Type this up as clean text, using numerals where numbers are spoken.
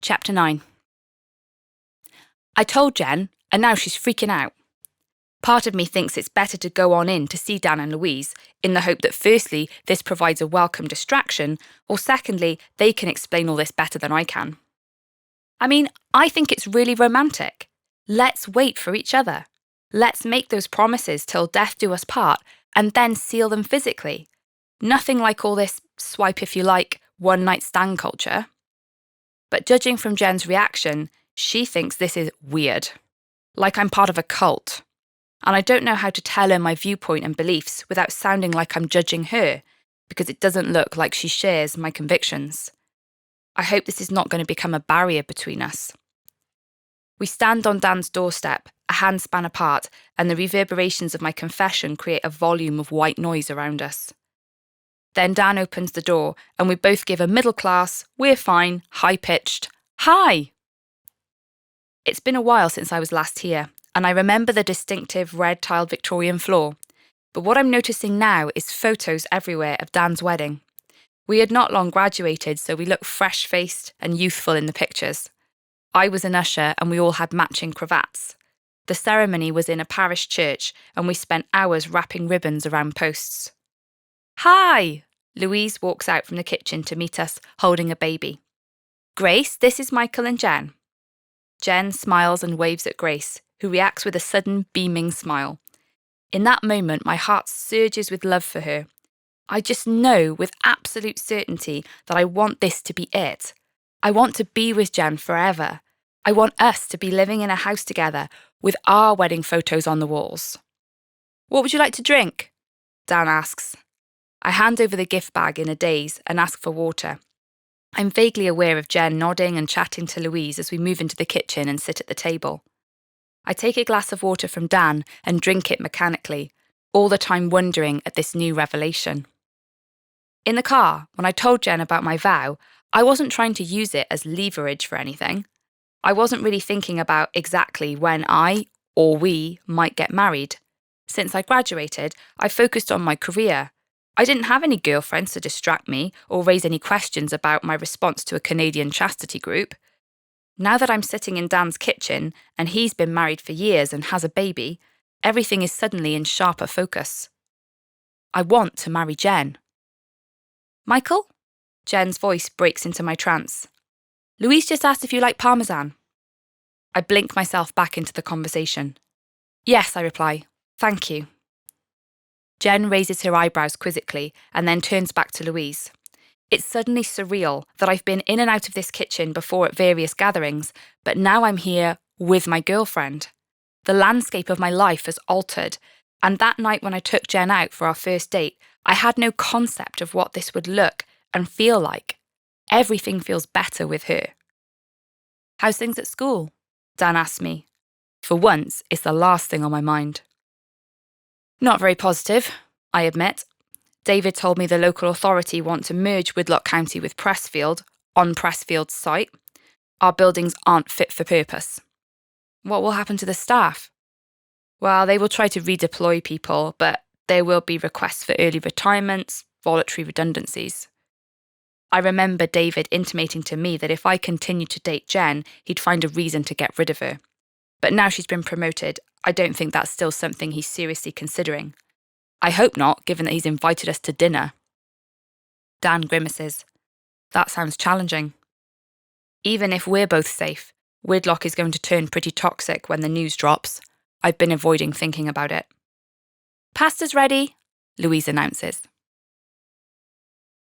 Chapter 9. I told Jen, and now she's freaking out. Part of me thinks it's better to go on in to see Dan and Louise, in the hope that firstly, this provides a welcome distraction, or secondly, they can explain all this better than I can. I mean, I think it's really romantic. Let's wait for each other. Let's make those promises till death do us part, and then seal them physically. Nothing like all this swipe if you like, one-night stand culture. But judging from Jen's reaction, she thinks this is weird. Like I'm part of a cult. And I don't know how to tell her my viewpoint and beliefs without sounding like I'm judging her, because it doesn't look like she shares my convictions. I hope this is not going to become a barrier between us. We stand on Dan's doorstep, a handspan apart, and the reverberations of my confession create a volume of white noise around us. Then Dan opens the door, and we both give a middle-class, we're fine, high-pitched, hi! It's been a while since I was last here, and I remember the distinctive red-tiled Victorian floor, but what I'm noticing now is photos everywhere of Dan's wedding. We had not long graduated, so we looked fresh-faced and youthful in the pictures. I was an usher, and we all had matching cravats. The ceremony was in a parish church, and we spent hours wrapping ribbons around posts. Hi! Louise walks out from the kitchen to meet us, holding a baby. Grace, this is Michael and Jen. Jen smiles and waves at Grace, who reacts with a sudden, beaming smile. In that moment, my heart surges with love for her. I just know with absolute certainty that I want this to be it. I want to be with Jen forever. I want us to be living in a house together with our wedding photos on the walls. What would you like to drink? Dan asks. I hand over the gift bag in a daze and ask for water. I'm vaguely aware of Jen nodding and chatting to Louise as we move into the kitchen and sit at the table. I take a glass of water from Dan and drink it mechanically, all the time wondering at this new revelation. In the car, when I told Jen about my vow, I wasn't trying to use it as leverage for anything. I wasn't really thinking about exactly when I, or we, might get married. Since I graduated, I focused on my career. I didn't have any girlfriends to distract me or raise any questions about my response to a Canadian chastity group. Now that I'm sitting in Dan's kitchen and he's been married for years and has a baby, everything is suddenly in sharper focus. I want to marry Jen. Michael? Jen's voice breaks into my trance. Louise just asked if you like parmesan. I blink myself back into the conversation. Yes, I reply. Thank you. Jen raises her eyebrows quizzically and then turns back to Louise. It's suddenly surreal that I've been in and out of this kitchen before at various gatherings, but now I'm here with my girlfriend. The landscape of my life has altered, and that night when I took Jen out for our first date, I had no concept of what this would look and feel like. Everything feels better with her. How's things at school? Dan asks me. For once, it's the last thing on my mind. Not very positive, I admit. David told me the local authority want to merge Widlock County with Pressfield, on Pressfield's site. Our buildings aren't fit for purpose. What will happen to the staff? Well, they will try to redeploy people, but there will be requests for early retirements, voluntary redundancies. I remember David intimating to me that if I continued to date Jen, he'd find a reason to get rid of her. But now she's been promoted, I don't think that's still something he's seriously considering. I hope not, given that he's invited us to dinner. Dan grimaces. That sounds challenging. Even if we're both safe, Widlock is going to turn pretty toxic when the news drops. I've been avoiding thinking about it. Pasta's ready, Louise announces.